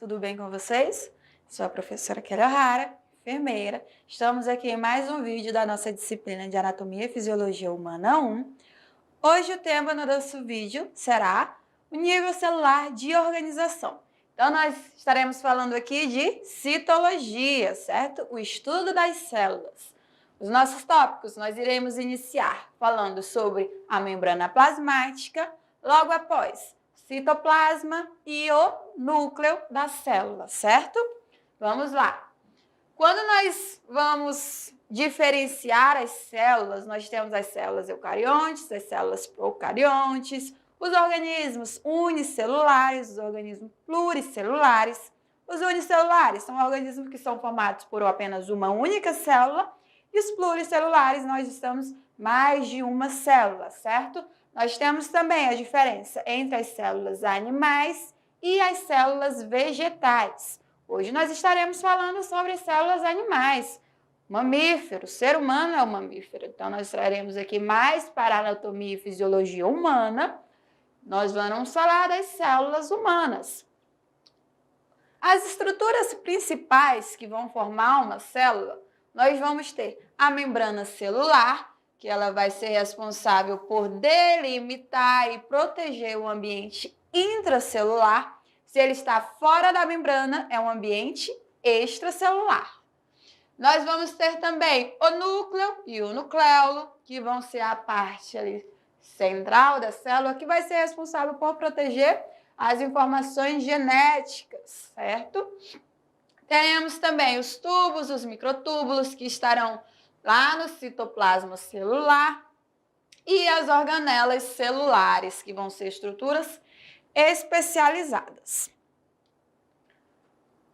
tudo bem com vocês? Sou a professora Kelly O'Hara, enfermeira. Estamos aqui em mais um vídeo da nossa disciplina de Anatomia e Fisiologia Humana 1. Hoje o tema do nosso vídeo será o nível celular de organização. Então nós estaremos falando aqui de citologia, certo? O estudo das células. Os nossos tópicos nós iremos iniciar falando sobre a membrana plasmática, logo após citoplasma e o núcleo da célula, certo? Vamos lá. Quando nós vamos diferenciar as células, nós temos as células eucariontes, as células procariontes, os organismos unicelulares, os organismos pluricelulares. Os unicelulares são organismos que são formados por apenas uma única célula e os pluricelulares nós estamos mais de uma célula, certo? Nós temos também a diferença entre as células animais e as células vegetais. Hoje nós estaremos falando sobre as células animais. Mamífero, o ser humano é um mamífero. Então, nós traremos aqui mais para a anatomia e fisiologia humana. Nós vamos falar das células humanas. As estruturas principais que vão formar uma célula, nós vamos ter a membrana celular, que ela vai ser responsável por delimitar e proteger o ambiente intracelular. Se ele está fora da membrana, é um ambiente extracelular. Nós vamos ter também o núcleo e o nucleolo, que vão ser a parte ali central da célula, que vai ser responsável por proteger as informações genéticas, certo? Teremos também os tubos, os microtúbulos, que estarão lá no citoplasma celular, e as organelas celulares, que vão ser estruturas especializadas.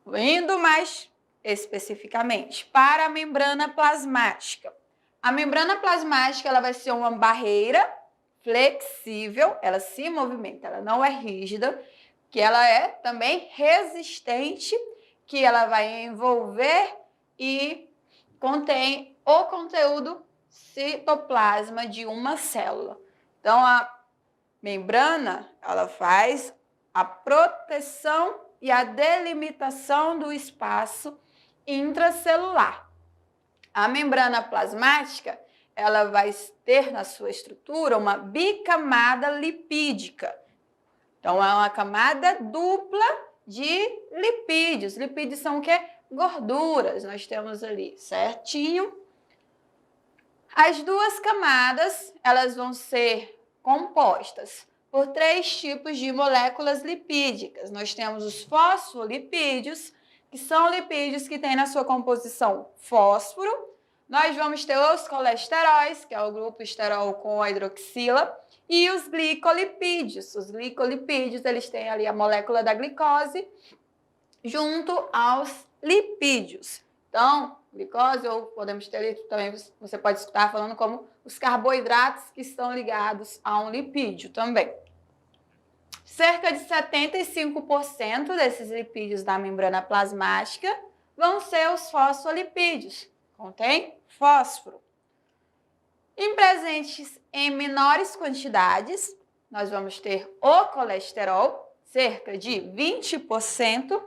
Indo mais especificamente para a membrana plasmática. A membrana plasmática ela vai ser uma barreira flexível, ela se movimenta, ela não é rígida, que ela é também resistente, que ela vai envolver e contém o conteúdo citoplasma de uma célula. Então, a membrana, ela faz a proteção e a delimitação do espaço intracelular. A membrana plasmática, ela vai ter na sua estrutura uma bicamada lipídica. Então, é uma camada dupla de lipídios. Lipídios são o quê? Gorduras. Nós temos ali certinho. As duas camadas, elas vão ser compostas por 3 tipos de moléculas lipídicas. Nós temos os fosfolipídios, que são lipídios que têm na sua composição fósforo. Nós vamos ter os colesteróis, que é o grupo esterol com a hidroxila, e os glicolipídios. Os glicolipídios, eles têm ali a molécula da glicose junto aos lipídios. Então, glicose, ou podemos ter ali também, você pode escutar falando como os carboidratos que estão ligados a um lipídio também. Cerca de 75% desses lipídios da membrana plasmática vão ser os fosfolipídios, contém fósforo. Em presentes em menores quantidades, nós vamos ter o colesterol, cerca de 20%.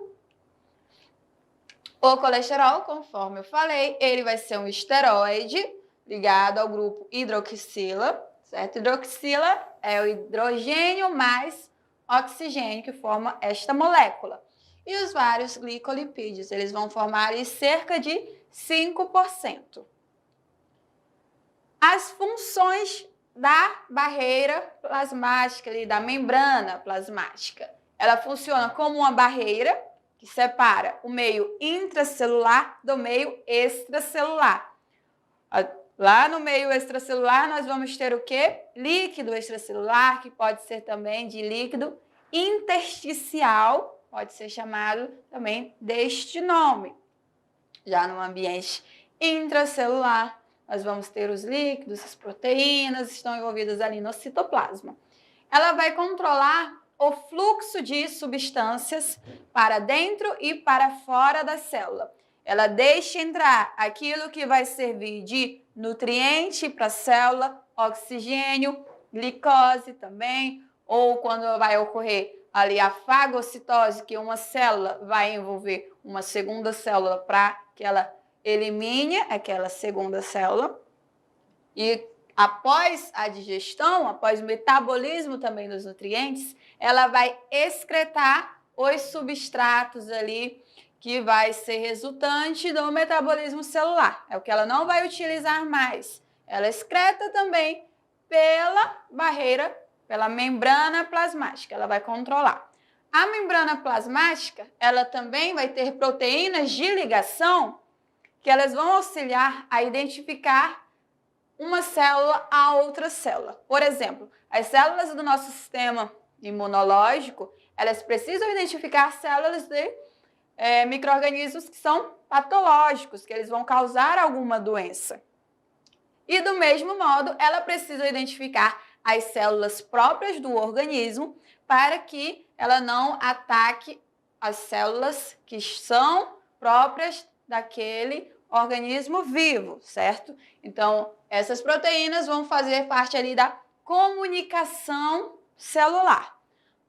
O colesterol, conforme eu falei, ele vai ser um esteroide ligado ao grupo hidroxila, certo? Hidroxila é o hidrogênio mais oxigênio que forma esta molécula. E os vários glicolipídios, eles vão formar ali cerca de 5%. As funções da barreira plasmática, ali, da membrana plasmática, ela funciona como uma barreira que separa o meio intracelular do meio extracelular. Lá no meio extracelular, nós vamos ter o quê? Líquido extracelular, que pode ser também de líquido intersticial, pode ser chamado também deste nome. Já no ambiente intracelular, nós vamos ter os líquidos, as proteínas, estão envolvidas ali no citoplasma. Ela vai controlar o fluxo de substâncias para dentro e para fora da célula. Ela deixa entrar aquilo que vai servir de nutriente para a célula, oxigênio, glicose também, ou quando vai ocorrer ali a fagocitose, que uma célula vai envolver uma segunda célula para que ela elimine aquela segunda célula. E após a digestão, após o metabolismo também dos nutrientes, ela vai excretar os substratos ali que vai ser resultante do metabolismo celular. É o que ela não vai utilizar mais. Ela excreta também pela barreira, pela membrana plasmática, ela vai controlar. A membrana plasmática, ela também vai ter proteínas de ligação que elas vão auxiliar a identificar uma célula a outra célula. Por exemplo, as células do nosso sistema imunológico, elas precisam identificar células de micro-organismos que são patológicos, que eles vão causar alguma doença. E do mesmo modo, ela precisa identificar as células próprias do organismo para que ela não ataque as células que são próprias daquele organismo vivo, certo? Então, essas proteínas vão fazer parte ali da comunicação celular.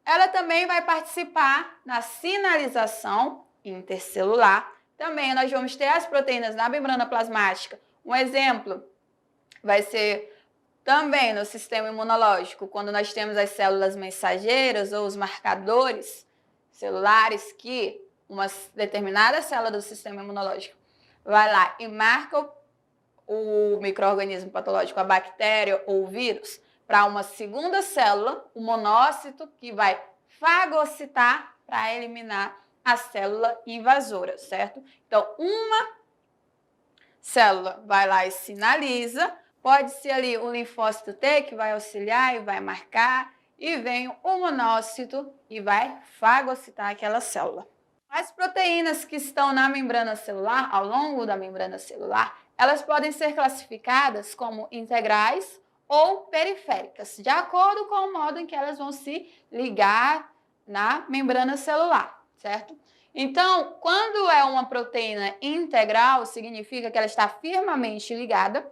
Ela também vai participar na sinalização intercelular. Também nós vamos ter as proteínas na membrana plasmática. Um exemplo vai ser também no sistema imunológico, quando nós temos as células mensageiras ou os marcadores celulares que uma determinada célula do sistema imunológico vai lá e marca o micro-organismo patológico, a bactéria ou o vírus, para uma segunda célula, o monócito, que vai fagocitar para eliminar a célula invasora, certo? Então, uma célula vai lá e sinaliza, pode ser ali o linfócito T que vai auxiliar e vai marcar, e vem o monócito e vai fagocitar aquela célula. As proteínas que estão na membrana celular, ao longo da membrana celular, elas podem ser classificadas como integrais ou periféricas, de acordo com o modo em que elas vão se ligar na membrana celular, certo? Então, quando é uma proteína integral, significa que ela está firmemente ligada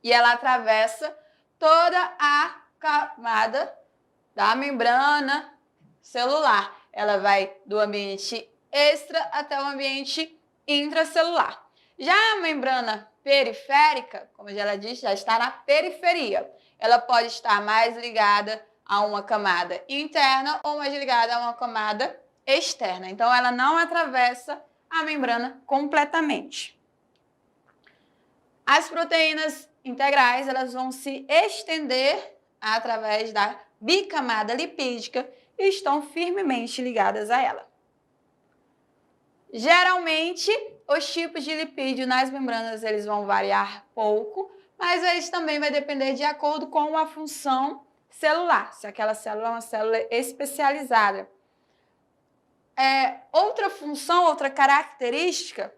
e ela atravessa toda a camada da membrana celular. Ela vai do ambiente extra até o ambiente intracelular. Já a membrana periférica, como ela diz, já está na periferia. Ela pode estar mais ligada a uma camada interna ou mais ligada a uma camada externa. Então, ela não atravessa a membrana completamente. As proteínas integrais, elas vão se estender através da bicamada lipídica e estão firmemente ligadas a ela. Geralmente, os tipos de lipídio nas membranas eles vão variar pouco, mas isso também vai depender de acordo com a função celular, se aquela célula é uma célula especializada. Outra função, outra característica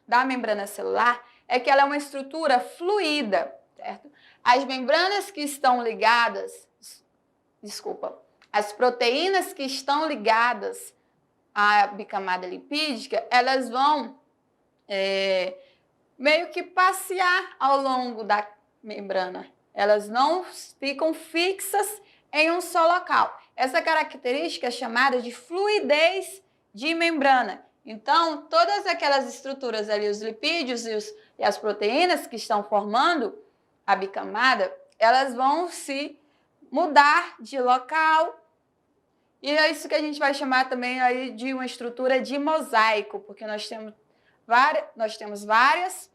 da membrana celular é que ela é uma estrutura fluida, certo? As membranas que estão ligadas, as proteínas que estão ligadas à bicamada lipídica, elas vão meio que passear ao longo da membrana. Elas não ficam fixas em um só local. Essa característica é chamada de fluidez de membrana. Então, todas aquelas estruturas ali, os lipídios e as proteínas que estão formando a bicamada, elas vão se mudar de local. E é isso que a gente vai chamar também aí de uma estrutura de mosaico, porque nós temos várias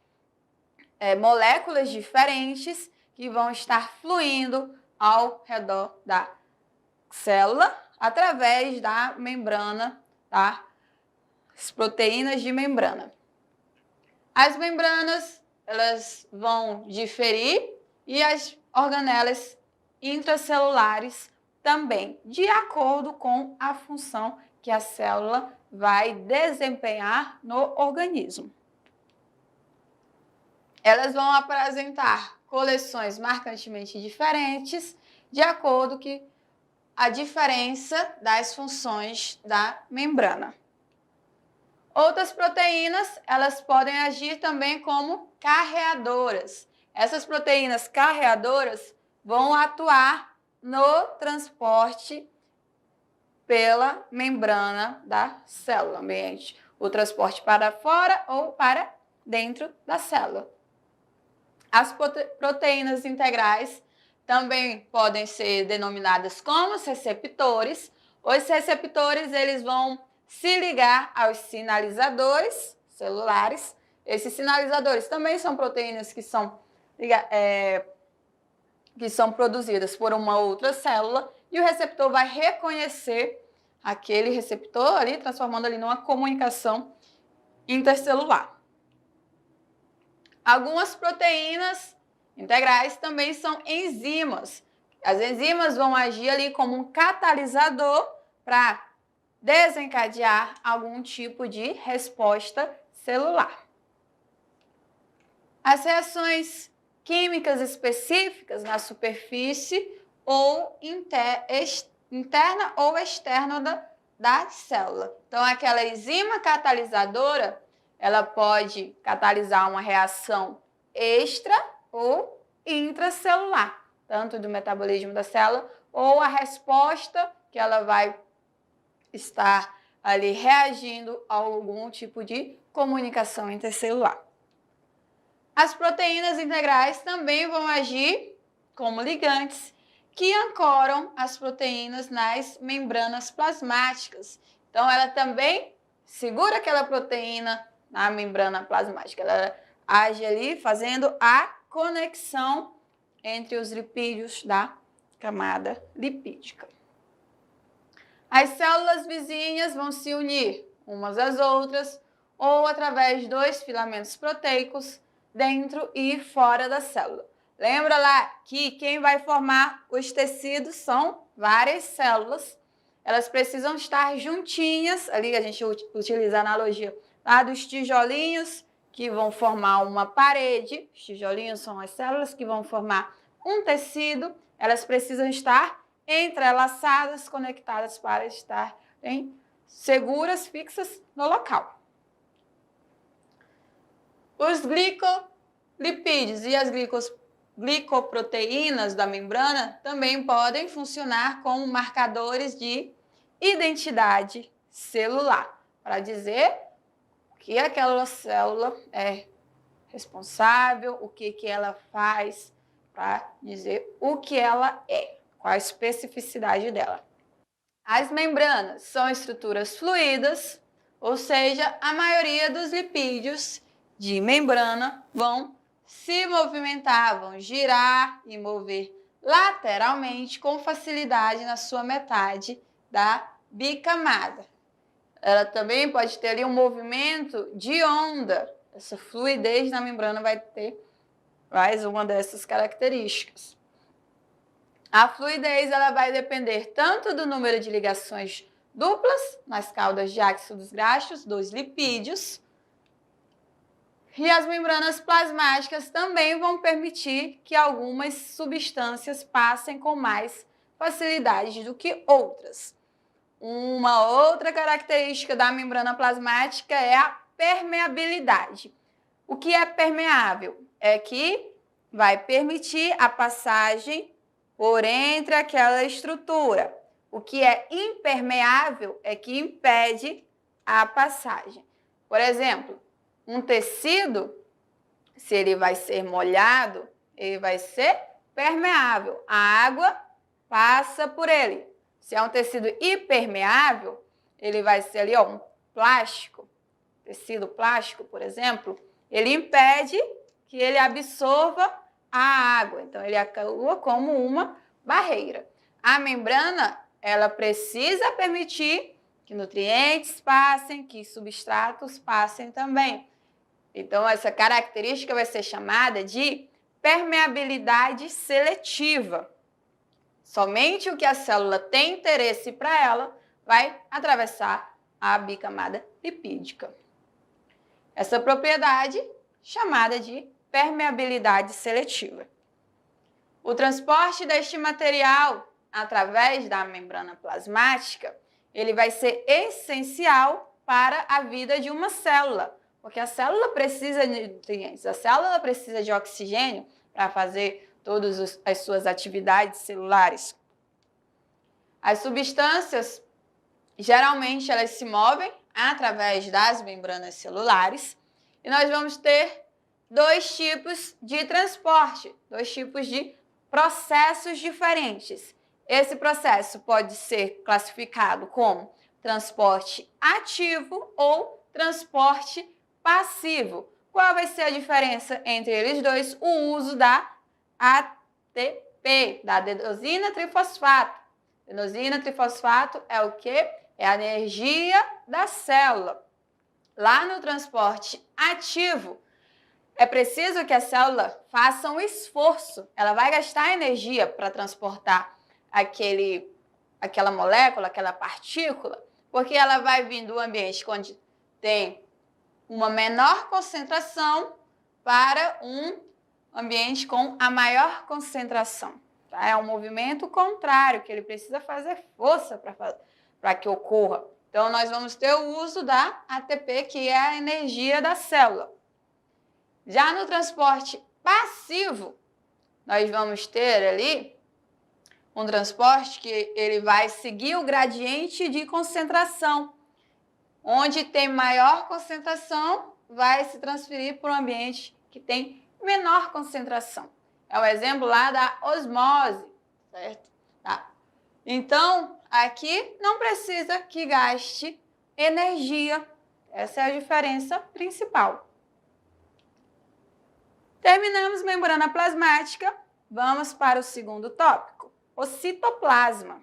moléculas diferentes que vão estar fluindo ao redor da célula através da membrana, tá? As proteínas de membrana. As membranas, elas vão diferir e as organelas intracelulares também, de acordo com a função que a célula vai desempenhar no organismo. Elas vão apresentar coleções marcantemente diferentes, de acordo com a diferença das funções da membrana. Outras proteínas, elas podem agir também como carreadoras. Essas proteínas carreadoras vão atuar no transporte pela membrana da célula ambiente. O transporte para fora ou para dentro da célula. As proteínas integrais também podem ser denominadas como receptores. Os receptores, eles vão se ligar aos sinalizadores celulares. Esses sinalizadores também são proteínas que são produzidas por uma outra célula e o receptor vai reconhecer aquele receptor ali, transformando ali numa comunicação intercelular. Algumas proteínas integrais também são enzimas. As enzimas vão agir ali como um catalisador para desencadear algum tipo de resposta celular. As reações químicas específicas na superfície ou interna ou externa da célula. Então, aquela enzima catalisadora, ela pode catalisar uma reação extra ou intracelular, tanto do metabolismo da célula ou a resposta que ela vai estar ali reagindo a algum tipo de comunicação intercelular. As proteínas integrais também vão agir como ligantes que ancoram as proteínas nas membranas plasmáticas. Então, ela também segura aquela proteína na membrana plasmática. Ela age ali fazendo a conexão entre os lipídios da camada lipídica. As células vizinhas vão se unir umas às outras ou através dos filamentos proteicos dentro e fora da célula. Lembra lá que quem vai formar os tecidos são várias células. Elas precisam estar juntinhas. Ali a gente utiliza a analogia dos tijolinhos que vão formar uma parede. Os tijolinhos são as células que vão formar um tecido. Elas precisam estar entrelaçadas, conectadas para estarem seguras, fixas no local. Os glicolipídios e as glicoproteínas da membrana também podem funcionar como marcadores de identidade celular, para dizer que aquela célula é responsável, o que ela faz, para dizer o que ela é, qual a especificidade dela. As membranas são estruturas fluídas, ou seja, a maioria dos lipídios de membrana vão se movimentar, vão girar e mover lateralmente com facilidade na sua metade da bicamada. Ela também pode ter ali um movimento de onda. Essa fluidez na membrana vai ter mais uma dessas características. A fluidez ela vai depender tanto do número de ligações duplas nas caudas de ácidos graxos dos lipídios, e as membranas plasmáticas também vão permitir que algumas substâncias passem com mais facilidade do que outras. Uma outra característica da membrana plasmática é a permeabilidade. O que é permeável? É que vai permitir a passagem por entre aquela estrutura. O que é impermeável é que impede a passagem. Por exemplo, um tecido, se ele vai ser molhado, ele vai ser permeável. A água passa por ele. Se é um tecido impermeável, ele vai ser ali, um plástico, tecido plástico, por exemplo, ele impede que ele absorva a água. Então, ele atua como uma barreira. A membrana, ela precisa permitir que nutrientes passem, que substratos passem também. Então, essa característica vai ser chamada de permeabilidade seletiva. Somente o que a célula tem interesse para ela vai atravessar a bicamada lipídica. Essa propriedade chamada de permeabilidade seletiva. O transporte deste material através da membrana plasmática, ele vai ser essencial para a vida de uma célula, porque a célula precisa de nutrientes, a célula precisa de oxigênio para fazer todas as suas atividades celulares. As substâncias Geralmente elas se movem através das membranas celulares e nós vamos ter dois tipos de transporte, dois tipos de processos diferentes. Esse processo pode ser classificado como transporte ativo ou transporte passivo. Qual vai ser a diferença entre eles dois? O uso da ATP, da adenosina trifosfato. Adenosina trifosfato é o quê? É a energia da célula. Lá no transporte ativo, é preciso que a célula faça um esforço. Ela vai gastar energia para transportar aquela molécula, aquela partícula, porque ela vai vir do ambiente onde tem uma menor concentração para um ambiente com a maior concentração. Tá? É um movimento contrário, que ele precisa fazer força para que ocorra. Então, nós vamos ter o uso da ATP, que é a energia da célula. Já no transporte passivo, nós vamos ter ali um transporte que ele vai seguir o gradiente de concentração. Onde tem maior concentração, vai se transferir para um ambiente que tem menor concentração. É o exemplo lá da osmose, certo? Tá. Então, aqui não precisa que gaste energia. Essa é a diferença principal. Terminamos membrana plasmática. Vamos para o segundo tópico, o citoplasma.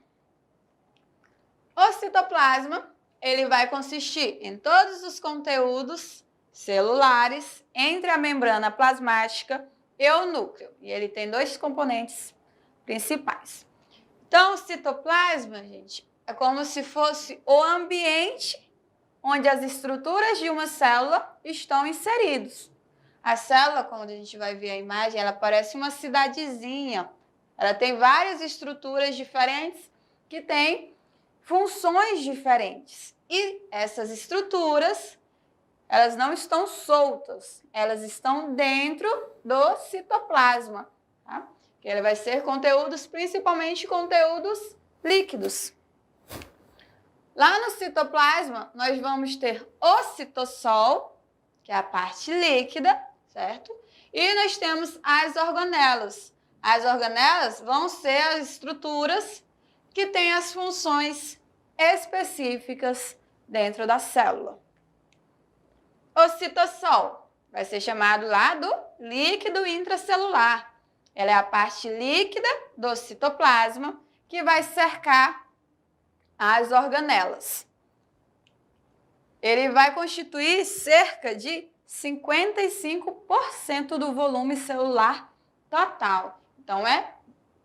O citoplasma, ele vai consistir em todos os conteúdos celulares entre a membrana plasmática e o núcleo. E ele tem dois componentes principais. Então, o citoplasma, gente, é como se fosse o ambiente onde as estruturas de uma célula estão inseridos. A célula, quando a gente vai ver a imagem, ela parece uma cidadezinha. Ela tem várias estruturas diferentes que têm funções diferentes. E essas estruturas, elas não estão soltas, elas estão dentro do citoplasma, tá? Que ele vai ser conteúdos, principalmente conteúdos líquidos. Lá no citoplasma, nós vamos ter o citossol, que é a parte líquida, certo? E nós temos as organelas. As organelas vão ser as estruturas que têm as funções específicas dentro da célula. O citossol vai ser chamado lá do líquido intracelular. Ela é a parte líquida do citoplasma que vai cercar as organelas. Ele vai constituir cerca de 55% do volume celular total. Então, é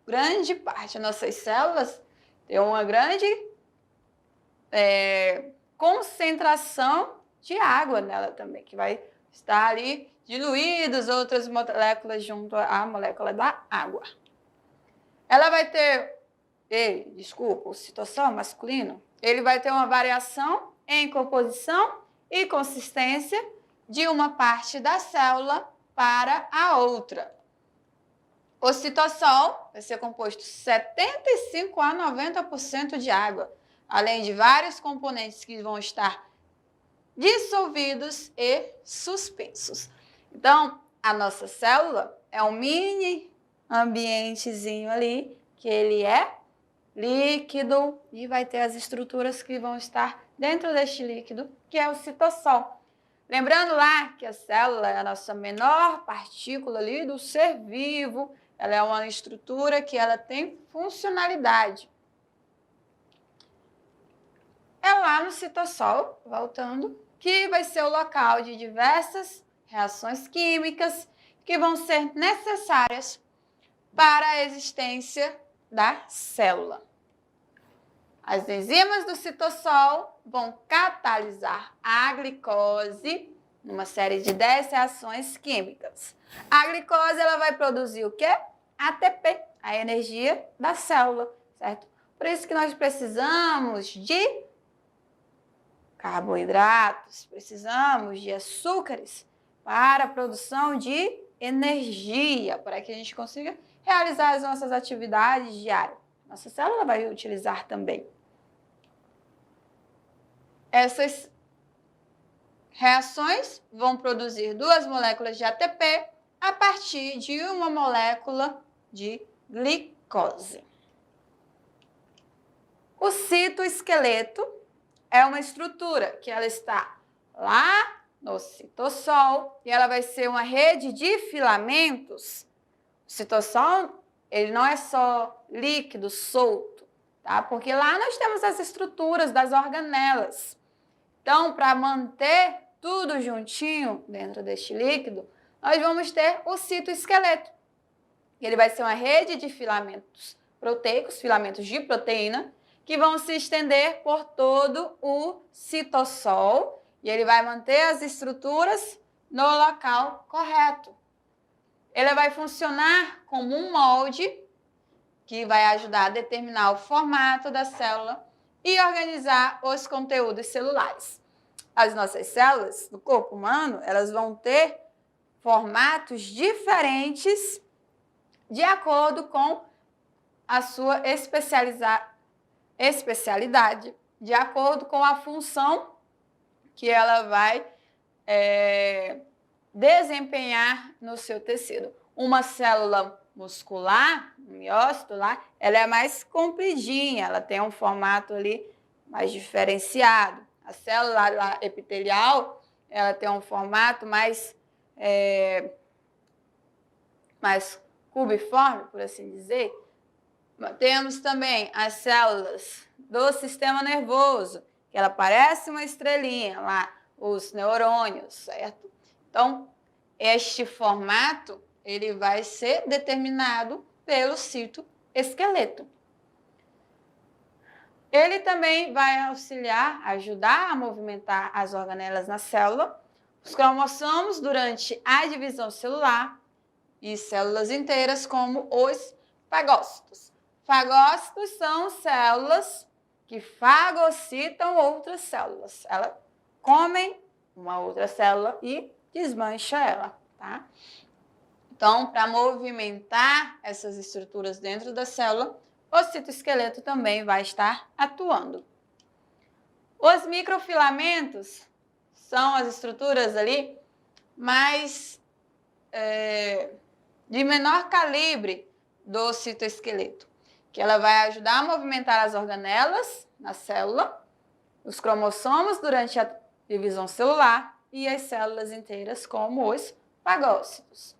grande parte. Nossas células têm uma grande concentração de água nela também, que vai estar ali diluídas outras moléculas junto à molécula da água. Ela vai ter, o citossol masculino, ele vai ter uma variação em composição e consistência de uma parte da célula para a outra. O citossol vai ser composto 75 a 90% de água, além de vários componentes que vão estar dissolvidos e suspensos. Então, a nossa célula é um mini ambientezinho ali, que ele é líquido e vai ter as estruturas que vão estar dentro deste líquido, que é o citossol. Lembrando lá que a célula é a nossa menor partícula ali do ser vivo, ela é uma estrutura que ela tem funcionalidade. É lá no citossol, voltando, que vai ser o local de diversas reações químicas que vão ser necessárias para a existência da célula. As enzimas do citossol vão catalisar a glicose numa série de 10 reações químicas. A glicose ela vai produzir o quê? ATP, a energia da célula, certo? Por isso que nós precisamos de carboidratos, precisamos de açúcares para a produção de energia, para que a gente consiga realizar as nossas atividades diárias. Nossa célula vai utilizar também. essas reações vão produzir 2 moléculas de ATP a partir de uma molécula de glicose. O citoesqueleto é uma estrutura que ela está lá no citossol e ela vai ser uma rede de filamentos. O citossol, ele não é só líquido solto, tá? Porque lá nós temos as estruturas das organelas. Então, para manter tudo juntinho dentro deste líquido, nós vamos ter o citoesqueleto. Ele vai ser uma rede de filamentos proteicos, filamentos de proteína, que vão se estender por todo o citossol e ele vai manter as estruturas no local correto. Ele vai funcionar como um molde que vai ajudar a determinar o formato da célula e organizar os conteúdos celulares. As nossas células do corpo humano, elas vão ter formatos diferentes de acordo com a sua especialidade, de acordo com a função que ela vai desempenhar no seu tecido. Uma célula muscular, um miócito lá, ela é mais compridinha, ela tem um formato ali mais diferenciado. A célula lá epitelial, ela tem um formato mais cubiforme, por assim dizer. Temos também as células do sistema nervoso, que ela parece uma estrelinha lá, os neurônios, certo? Então, este formato, ele vai ser determinado pelo citoesqueleto. Ele também vai auxiliar, ajudar a movimentar as organelas na célula, os cromossomos durante a divisão celular e células inteiras, como os fagócitos. Fagócitos são células que fagocitam outras células. Elas comem uma outra célula e desmancha ela, tá? Então, para movimentar essas estruturas dentro da célula, o citoesqueleto também vai estar atuando. Os microfilamentos são as estruturas ali mais de menor calibre do citoesqueleto, que ela vai ajudar a movimentar as organelas na célula, os cromossomos durante a divisão celular e as células inteiras, como os fagócitos.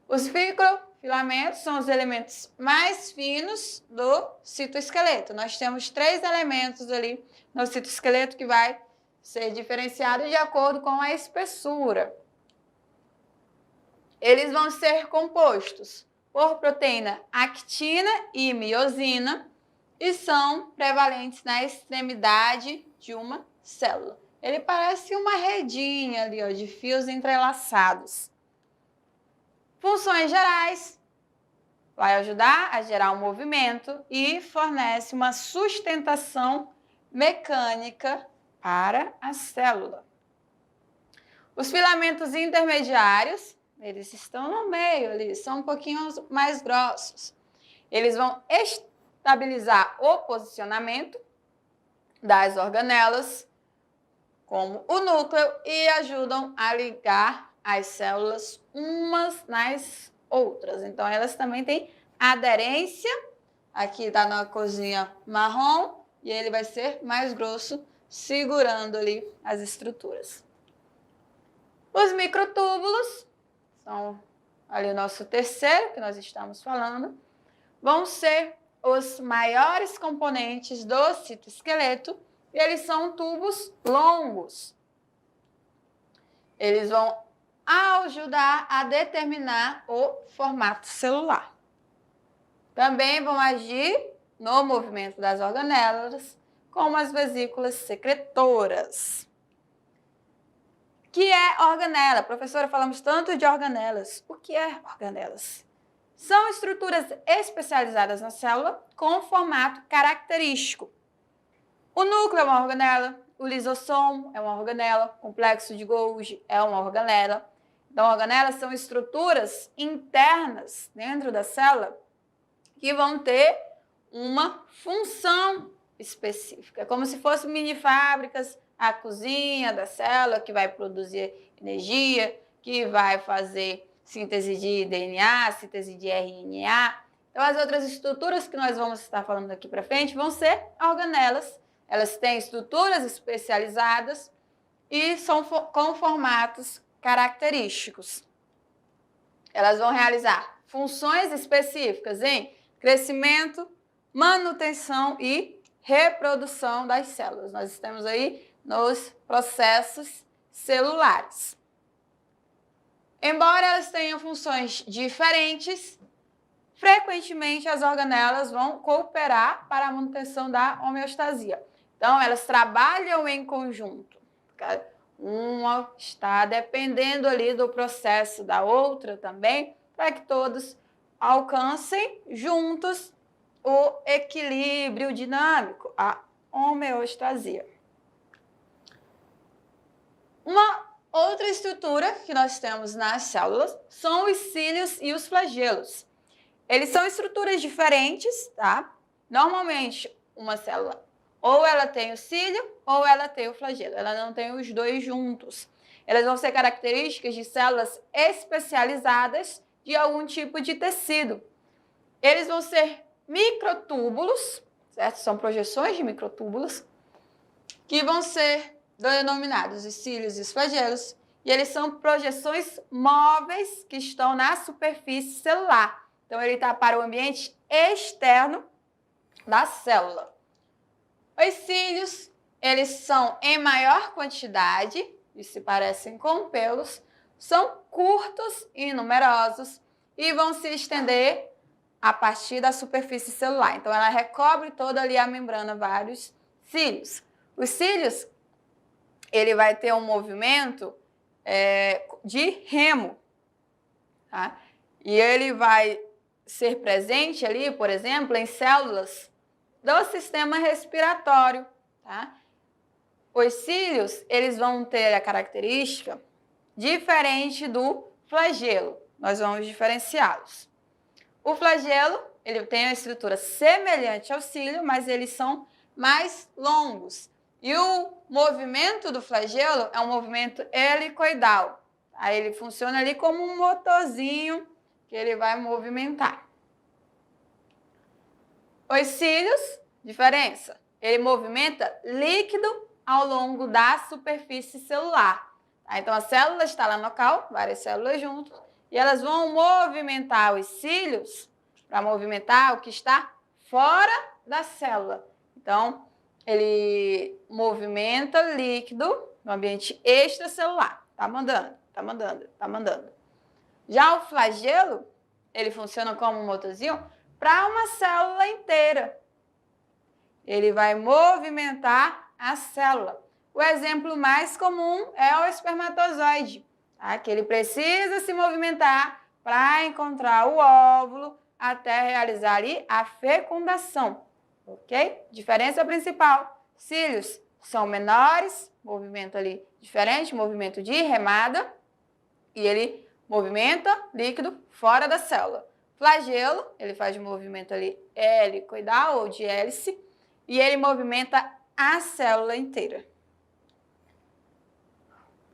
Os microfilamentos são os elementos mais finos do citoesqueleto. Nós temos 3 elementos ali no citoesqueleto que vai ser diferenciado de acordo com a espessura. Eles vão ser compostos por proteína actina e miosina e são prevalentes na extremidade de uma célula. Ele parece uma redinha ali, ó, de fios entrelaçados. Funções gerais. Vai ajudar a gerar um movimento e fornece uma sustentação mecânica para a célula. Os filamentos intermediários, eles estão no meio ali, são um pouquinho mais grossos. Eles vão estabilizar o posicionamento das organelas, como o núcleo, e ajudam a ligar as células umas nas outras. Então, elas também têm aderência. Aqui está na corzinha marrom e ele vai ser mais grosso, segurando ali as estruturas. Os microtúbulos, são ali o nosso terceiro que nós estamos falando, vão ser os maiores componentes do citoesqueleto e eles são tubos longos. Eles vão ajudar a determinar o formato celular. Também vão agir no movimento das organelas, como as vesículas secretoras. Que é organela? Professora, falamos tanto de organelas. O que é organelas? São estruturas especializadas na célula com formato característico. O núcleo é uma organela, o lisossomo é uma organela, o complexo de Golgi é uma organela. Então, organelas são estruturas internas dentro da célula que vão ter uma função específica, como se fossem mini fábricas a cozinha da célula, que vai produzir energia, que vai fazer síntese de DNA, síntese de RNA. Então, as outras estruturas que nós vamos estar falando aqui para frente vão ser organelas. Elas têm estruturas especializadas e são com formatos característicos. Elas vão realizar funções específicas em crescimento, manutenção e reprodução das células. Nós estamos aí nos processos celulares. Embora elas tenham funções diferentes, frequentemente as organelas vão cooperar para a manutenção da homeostasia. Então, elas trabalham em conjunto. Uma está dependendo ali do processo da outra também, para que todos alcancem juntos o equilíbrio dinâmico, a homeostasia. Uma outra estrutura que nós temos nas células são os cílios e os flagelos. Eles são estruturas diferentes, tá? Normalmente, uma célula ou ela tem o cílio ou ela tem o flagelo. Ela não tem os dois juntos. Elas vão ser características de células especializadas de algum tipo de tecido. Eles vão ser microtúbulos, certo? São projeções de microtúbulos que vão ser denominados os cílios e os flagelos. E eles são projeções móveis que estão na superfície celular. Então, ele está para o ambiente externo da célula. Os cílios, eles são em maior quantidade, e se parecem com pelos, são curtos e numerosos e vão se estender a partir da superfície celular. Então, ela recobre toda ali a membrana, vários cílios. Os cílios, ele vai ter um movimento de remo, tá? E ele vai ser presente ali, por exemplo, em células do sistema respiratório, tá? Os cílios, eles vão ter a característica diferente do flagelo. Nós vamos diferenciá-los. O flagelo, ele tem uma estrutura semelhante ao cílio, mas eles são mais longos. E o movimento do flagelo é um movimento helicoidal. Aí ele funciona ali como um motorzinho que ele vai movimentar. Os cílios, diferença, ele movimenta líquido ao longo da superfície celular. Tá? Então, a célula está lá no local, várias células juntas, e elas vão movimentar os cílios para movimentar o que está fora da célula. Então, ele movimenta líquido no ambiente extracelular. Tá mandando, tá mandando, tá mandando. Já o flagelo, ele funciona como um motorzinho para uma célula inteira. Ele vai movimentar a célula. O exemplo mais comum é o espermatozoide, tá? Que ele precisa se movimentar para encontrar o óvulo até realizar ali a fecundação, ok? Diferença principal, cílios são menores, movimento ali diferente, movimento de remada, e ele movimenta líquido fora da célula. Flagelo, ele faz movimento ali helicoidal ou de hélice, e ele movimenta a célula inteira.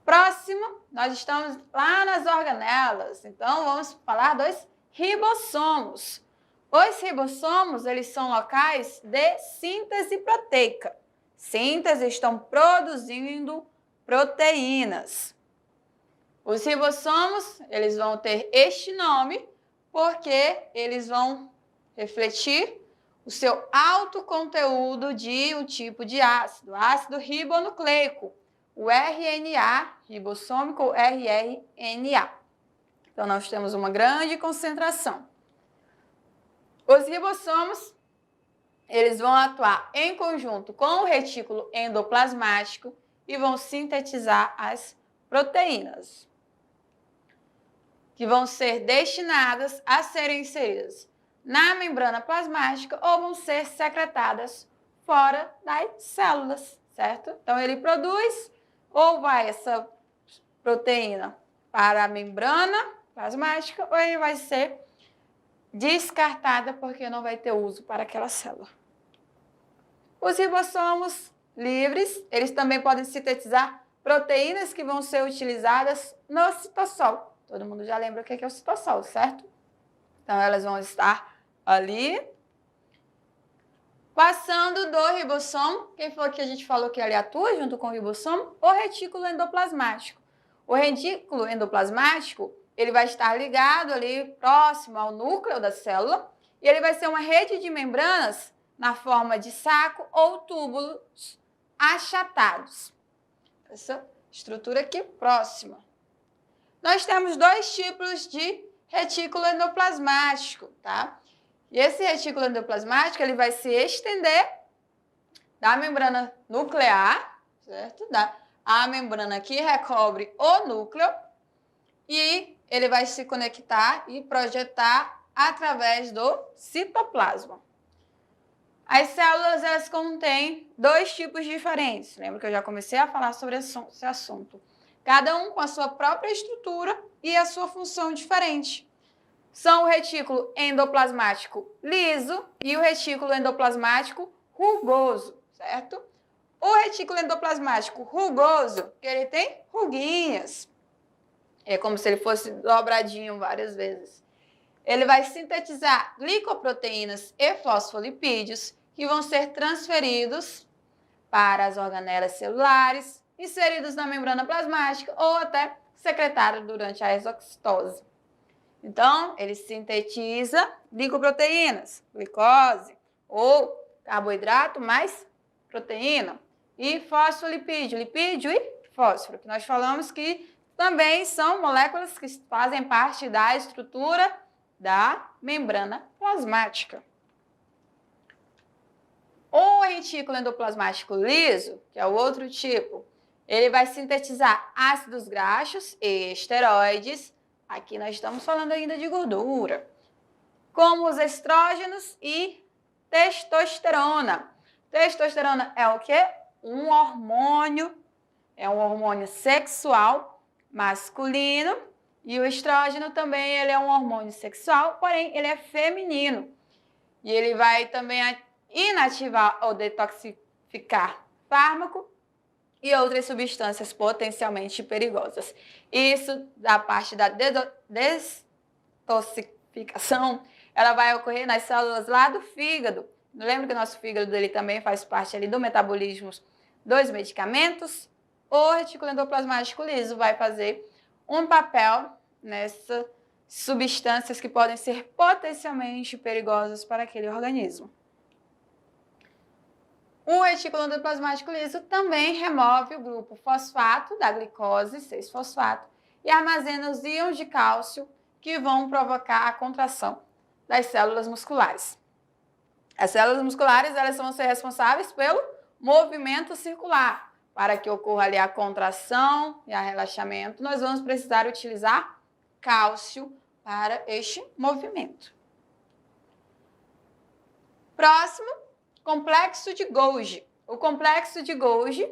Próximo, nós estamos lá nas organelas, então vamos falar dos ribossomos. Os ribossomos, eles são locais de síntese proteica. Síntese, estão produzindo proteínas. Os ribossomos, eles vão ter este nome porque eles vão refletir o seu alto conteúdo de um tipo de ácido, ácido ribonucleico, o RNA, ribossômico ou rRNA. Então, nós temos uma grande concentração. Os ribossomos, eles vão atuar em conjunto com o retículo endoplasmático e vão sintetizar as proteínas, que vão ser destinadas a serem inseridas na membrana plasmática ou vão ser secretadas fora das células, certo? Então, ele produz ou vai essa proteína para a membrana plasmática ou ele vai ser descartada porque não vai ter uso para aquela célula. Os ribossomos livres, eles também podem sintetizar proteínas que vão ser utilizadas no citossol. Todo mundo já lembra o que é o citossol, certo? Então, elas vão estar ali, passando do ribossomo. Quem foi que a gente falou que ali atua junto com o ribossomo? O retículo endoplasmático. O retículo endoplasmático, ele vai estar ligado ali próximo ao núcleo da célula e ele vai ser uma rede de membranas na forma de saco ou túbulos achatados. Essa estrutura aqui próxima. Nós temos dois tipos de retículo endoplasmático, tá? E esse retículo endoplasmático, ele vai se estender da membrana nuclear, certo? A membrana que recobre o núcleo e ele vai se conectar e projetar através do citoplasma. As células, elas contêm dois tipos diferentes. Lembra que eu já comecei a falar sobre esse assunto. Cada um com a sua própria estrutura e a sua função diferente. São o retículo endoplasmático liso e o retículo endoplasmático rugoso, certo? O retículo endoplasmático rugoso, que ele tem ruguinhas. É como se ele fosse dobradinho várias vezes. Ele vai sintetizar glicoproteínas e fosfolipídios que vão ser transferidos para as organelas celulares, inseridos na membrana plasmática ou até secretados durante a exocitose. Então, ele sintetiza glicoproteínas, glicose ou carboidrato mais proteína e fosfolipídio, lipídio e fósforo, que nós falamos que também são moléculas que fazem parte da estrutura da membrana plasmática. O retículo endoplasmático liso, que é o outro tipo, ele vai sintetizar ácidos graxos e esteroides. Aqui nós estamos falando ainda de gordura, como os estrógenos e testosterona. Testosterona é o quê? Um hormônio, é um hormônio sexual masculino, e o estrógeno também ele é um hormônio sexual, porém ele é feminino. E ele vai também inativar ou detoxificar fármaco e outras substâncias potencialmente perigosas. Isso, da parte da detoxificação, ela vai ocorrer nas células lá do fígado. Lembra que o nosso fígado ele também faz parte ali do metabolismo dos medicamentos? O retículo endoplasmático liso vai fazer um papel nessas substâncias que podem ser potencialmente perigosas para aquele organismo. O retículo endoplasmático liso também remove o grupo fosfato da glicose, 6-fosfato, e armazena os íons de cálcio que vão provocar a contração das células musculares. As células musculares elas vão ser responsáveis pelo movimento circular. Para que ocorra ali a contração e o relaxamento, nós vamos precisar utilizar cálcio para este movimento. Próximo, complexo de Golgi. O complexo de Golgi,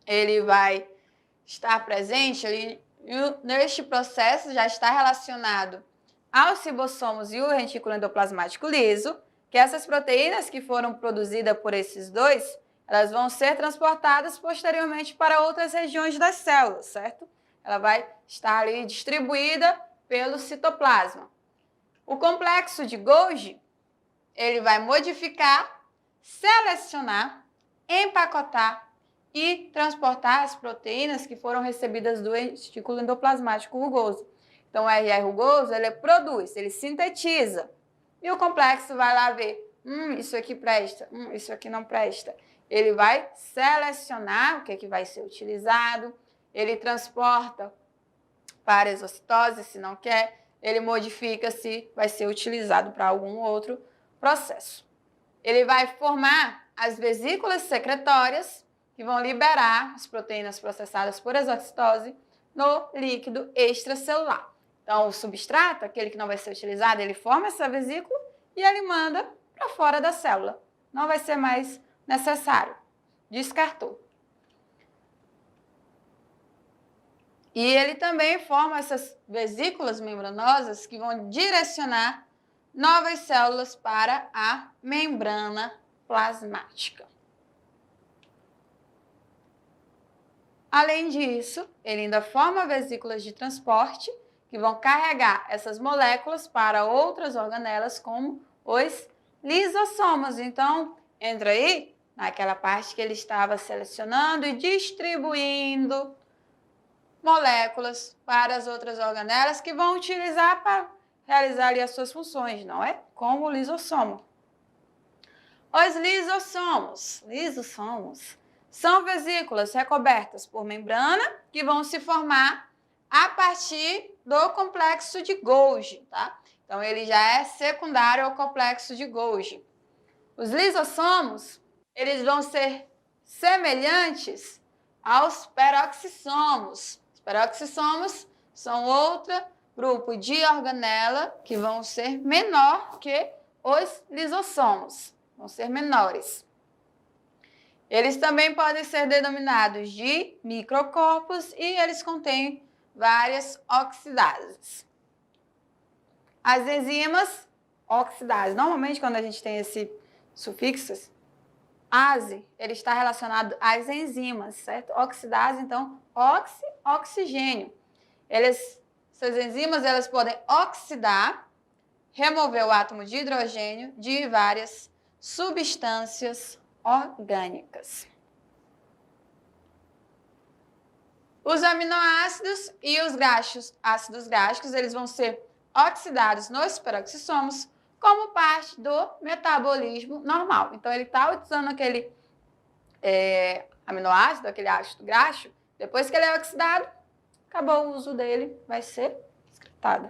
ele vai estar presente ali neste processo, já está relacionado aos ribossomos e o retículo endoplasmático liso, que essas proteínas que foram produzidas por esses dois, elas vão ser transportadas posteriormente para outras regiões das células, certo? Ela vai estar ali distribuída pelo citoplasma. O complexo de Golgi, ele vai modificar, selecionar, empacotar e transportar as proteínas que foram recebidas do retículo endoplasmático rugoso. Então, o RR rugoso, ele produz, ele sintetiza. E o complexo vai lá ver, isso aqui presta, isso aqui não presta. Ele vai selecionar o que vai ser utilizado, ele transporta para a exocitose, se não quer, ele modifica se vai ser utilizado para algum outro processo. Ele vai formar as vesículas secretórias, que vão liberar as proteínas processadas por exocitose no líquido extracelular. Então, o substrato, aquele que não vai ser utilizado, ele forma essa vesícula e ele manda para fora da célula. Não vai ser mais necessário. Descartou. E ele também forma essas vesículas membranosas que vão direcionar novas células para a membrana plasmática. Além disso, ele ainda forma vesículas de transporte que vão carregar essas moléculas para outras organelas, como os lisossomos. Então, entra aí naquela parte que ele estava selecionando e distribuindo moléculas para as outras organelas que vão utilizar para realizar ali as suas funções, não é? Como o lisossomo. Os lisossomos são vesículas recobertas por membrana que vão se formar a partir do complexo de Golgi, tá? Então, ele já é secundário ao complexo de Golgi. Os lisossomos, eles vão ser semelhantes aos peroxissomos. Os peroxissomos são outro grupo de organela que vão ser menor que os lisossomos, vão ser menores. Eles também podem ser denominados de microcorpos e eles contêm várias oxidases. As enzimas oxidases, normalmente quando a gente tem esse sufixo, ase, ele está relacionado às enzimas, certo? Oxidase, então, oxigênio. Essas enzimas, elas podem oxidar, remover o átomo de hidrogênio de várias substâncias orgânicas. Os aminoácidos e os ácidos gráficos, eles vão ser oxidados nos peroxissomos como parte do metabolismo normal. Então, ele está utilizando aquele aminoácido, aquele ácido graxo, depois que ele é oxidado, acabou o uso dele, vai ser excretado.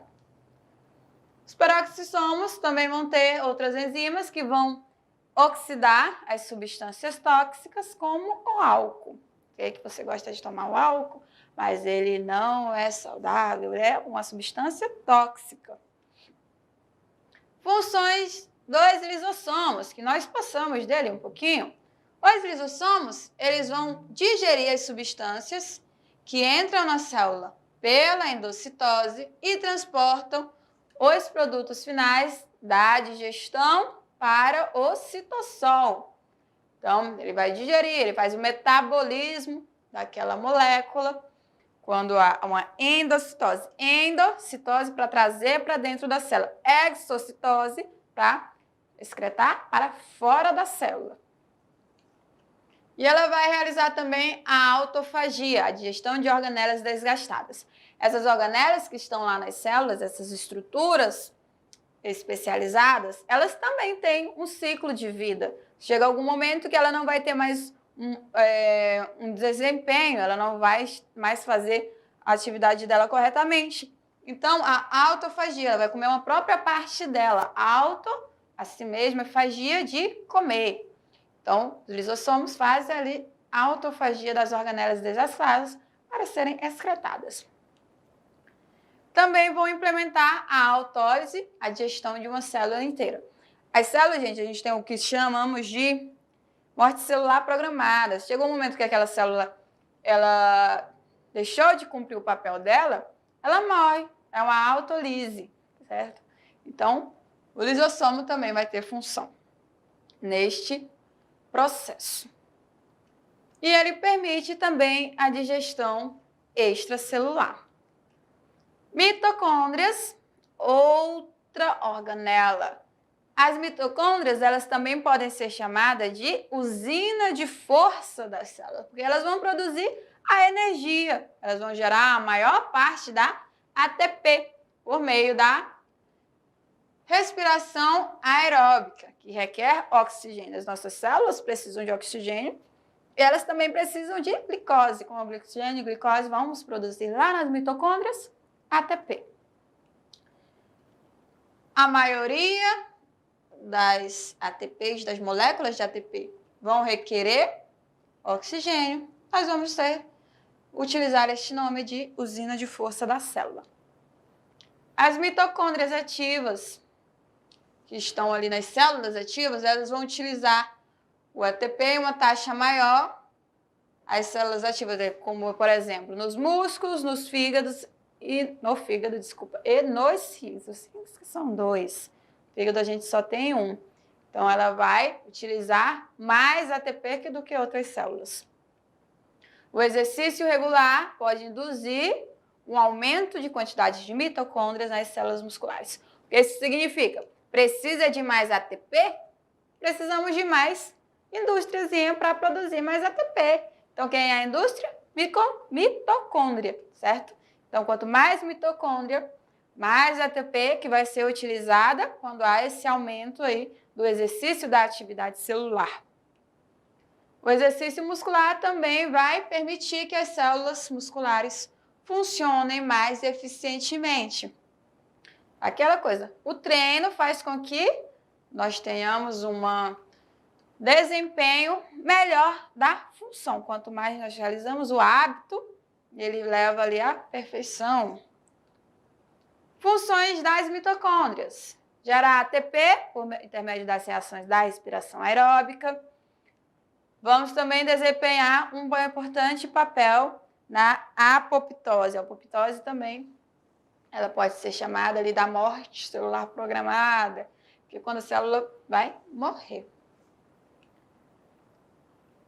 Os peroxissomos também vão ter outras enzimas que vão oxidar as substâncias tóxicas, como o álcool. Sei que você gosta de tomar o álcool, mas ele não é saudável, é uma substância tóxica. Funções dos lisossomos, que nós passamos dele um pouquinho. Os lisossomos, eles vão digerir as substâncias que entram na célula pela endocitose e transportam os produtos finais da digestão para o citossol. Então, ele vai digerir, ele faz o metabolismo daquela molécula quando há uma endocitose. Endocitose para trazer para dentro da célula. Exocitose para excretar para fora da célula. E ela vai realizar também a autofagia, a digestão de organelas desgastadas. Essas organelas que estão lá nas células, essas estruturas especializadas, elas também têm um ciclo de vida. Chega algum momento que ela não vai ter mais um desempenho, ela não vai mais fazer a atividade dela corretamente. Então, a autofagia, ela vai comer uma própria parte dela. A si mesma, fagia de comer. Então, os lisossomos fazem ali a autofagia das organelas desastradas para serem excretadas. Também vão implementar a autólise, a digestão de uma célula inteira. As células, gente, a gente tem o que chamamos de morte celular programada. Chegou um momento que aquela célula ela deixou de cumprir o papel dela, ela morre. É uma autolise, certo? Então, o lisossomo também vai ter função neste processo. E ele permite também a digestão extracelular. Mitocôndrias, outra organela. As mitocôndrias, elas também podem ser chamadas de usina de força da célula, porque elas vão produzir a energia, elas vão gerar a maior parte da ATP por meio da respiração aeróbica, que requer oxigênio. As nossas células precisam de oxigênio e elas também precisam de glicose. Com o oxigênio e glicose, vamos produzir lá nas mitocôndrias ATP. A maioria das ATPs, das moléculas de ATP, vão requerer oxigênio. Nós vamos utilizar este nome de usina de força da célula. As mitocôndrias ativas, que estão ali nas células ativas, elas vão utilizar o ATP em uma taxa maior. As células ativas, como por exemplo, nos músculos, nos fígados e nos rins. Os rins que são dois. O fígado a gente só tem um. Então, ela vai utilizar mais ATP do que outras células. O exercício regular pode induzir um aumento de quantidade de mitocôndrias nas células musculares. O que isso significa? Precisa de mais ATP? Precisamos de mais indústriazinha para produzir mais ATP. Então, quem é a indústria? Mitocôndria, certo? Então, quanto mais mitocôndria, mais ATP que vai ser utilizada quando há esse aumento aí do exercício da atividade celular. O exercício muscular também vai permitir que as células musculares funcionem mais eficientemente. Aquela coisa, o treino faz com que nós tenhamos um desempenho melhor da função. Quanto mais nós realizamos o hábito, ele leva ali à perfeição. Funções das mitocôndrias. Gerar ATP por intermédio das reações da respiração aeróbica. Vamos também desempenhar um importante papel na apoptose. A apoptose também, ela pode ser chamada ali da morte celular programada, que é quando a célula vai morrer.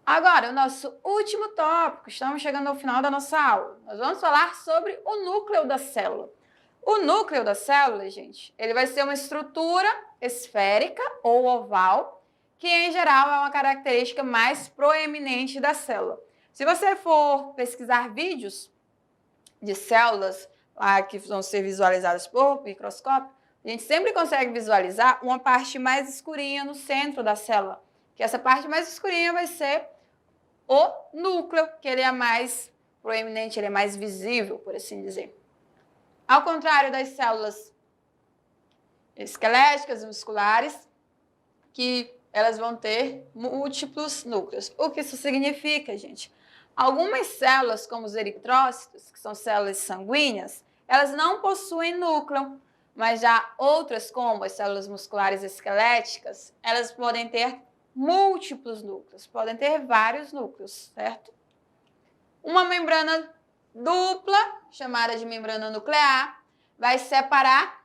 Agora, o nosso último tópico, estamos chegando ao final da nossa aula. Nós vamos falar sobre o núcleo da célula. O núcleo da célula, gente, ele vai ser uma estrutura esférica ou oval, que em geral é uma característica mais proeminente da célula. Se você for pesquisar vídeos de células lá que vão ser visualizadas por microscópio, a gente sempre consegue visualizar uma parte mais escurinha no centro da célula, que essa parte mais escurinha vai ser o núcleo, que ele é mais proeminente, ele é mais visível, por assim dizer. Ao contrário das células esqueléticas e musculares, que elas vão ter múltiplos núcleos. O que isso significa, gente? Algumas células, como os eritrócitos, que são células sanguíneas, elas não possuem núcleo, mas já outras, como as células musculares esqueléticas, elas podem ter múltiplos núcleos, podem ter vários núcleos, certo? Uma membrana dupla, chamada de membrana nuclear, vai separar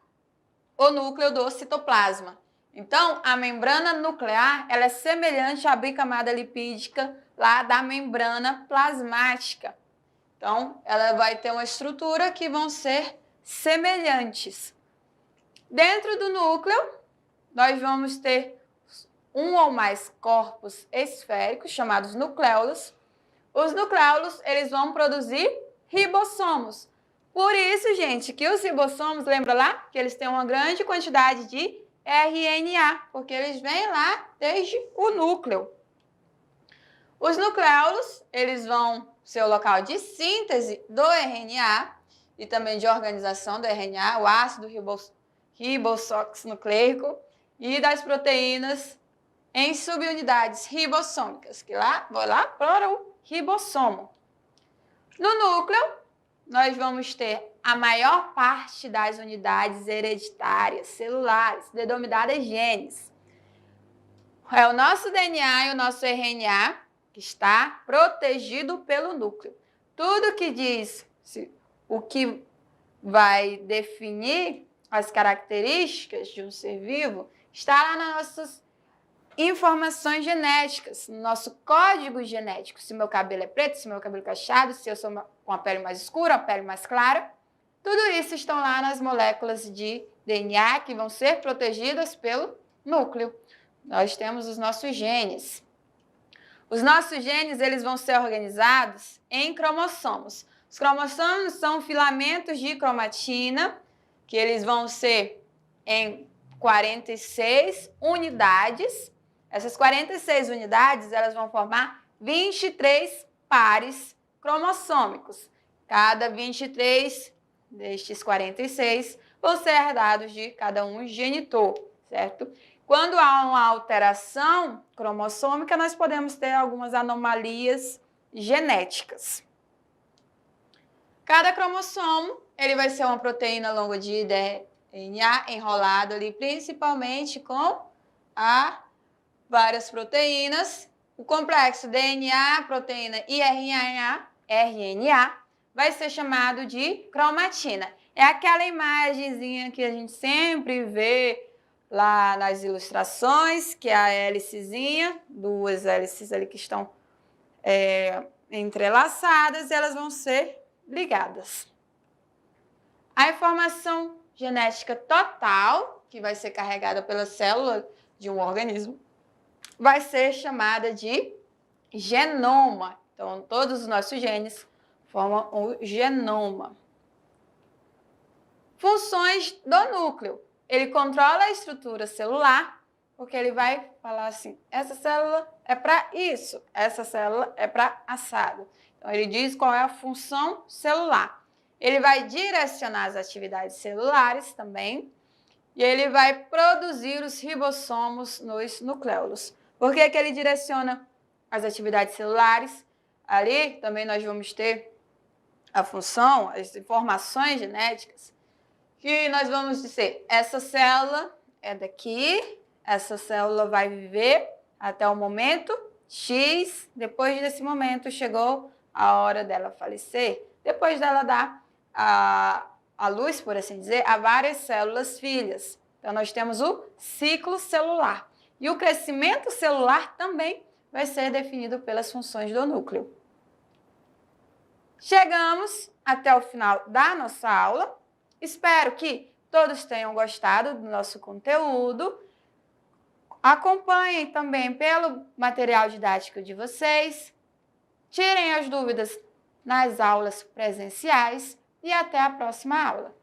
o núcleo do citoplasma. Então, a membrana nuclear, ela é semelhante à bicamada lipídica lá da membrana plasmática. Então, ela vai ter uma estrutura que vão ser semelhantes. Dentro do núcleo, nós vamos ter um ou mais corpos esféricos, chamados nucléolos. Os nucléolos, eles vão produzir ribossomos. Por isso, gente, que os ribossomos, lembra lá? Que eles têm uma grande quantidade de RNA, porque eles vêm lá desde o núcleo. Os nucléolos, eles vão ser o local de síntese do RNA e também de organização do RNA, o ácido ribosoxnucleico e das proteínas em subunidades ribossômicas, que vou lá para o ribossomo. No núcleo, nós vamos ter a maior parte das unidades hereditárias celulares, denominadas genes. É o nosso DNA e o nosso RNA que está protegido pelo núcleo. Tudo que diz o que vai definir as características de um ser vivo está lá nas nossas informações genéticas, no nosso código genético. Se meu cabelo é preto, se meu cabelo é cacheado, se eu sou com a pele mais escura, a pele mais clara. Tudo isso estão lá nas moléculas de DNA que vão ser protegidas pelo núcleo. Nós temos os nossos genes. Os nossos genes, eles vão ser organizados em cromossomos. Os cromossomos são filamentos de cromatina, que eles vão ser em 46 unidades. Essas 46 unidades, elas vão formar 23 pares cromossômicos. Cada 23 destes 46 vão ser herdados de cada um genitor, certo? Quando há uma alteração cromossômica, nós podemos ter algumas anomalias genéticas. Cada cromossomo, ele vai ser uma proteína longa de DNA enrolado ali, principalmente com várias proteínas. O complexo DNA, proteína e RNA vai ser chamado de cromatina. É aquela imagenzinha que a gente sempre vê lá nas ilustrações, que é a hélicezinha, duas hélices ali que estão entrelaçadas, elas vão ser ligadas. A informação genética total, que vai ser carregada pela célula de um organismo, vai ser chamada de genoma. Então, todos os nossos genes formam o genoma. Funções do núcleo. Ele controla a estrutura celular, porque ele vai falar assim, essa célula é para isso, essa célula é para assado. Então, ele diz qual é a função celular. Ele vai direcionar as atividades celulares também, e ele vai produzir os ribossomos nos nucleolos. Por que que ele direciona as atividades celulares? Ali também nós vamos ter a função, as informações genéticas, que nós vamos dizer, essa célula é daqui, essa célula vai viver até o momento X, depois desse momento chegou a hora dela falecer, depois dela dar a luz, por assim dizer, a várias células filhas. Então, nós temos o ciclo celular. E o crescimento celular também vai ser definido pelas funções do núcleo. Chegamos até o final da nossa aula. Espero que todos tenham gostado do nosso conteúdo. Acompanhem também pelo material didático de vocês. Tirem as dúvidas nas aulas presenciais e até a próxima aula.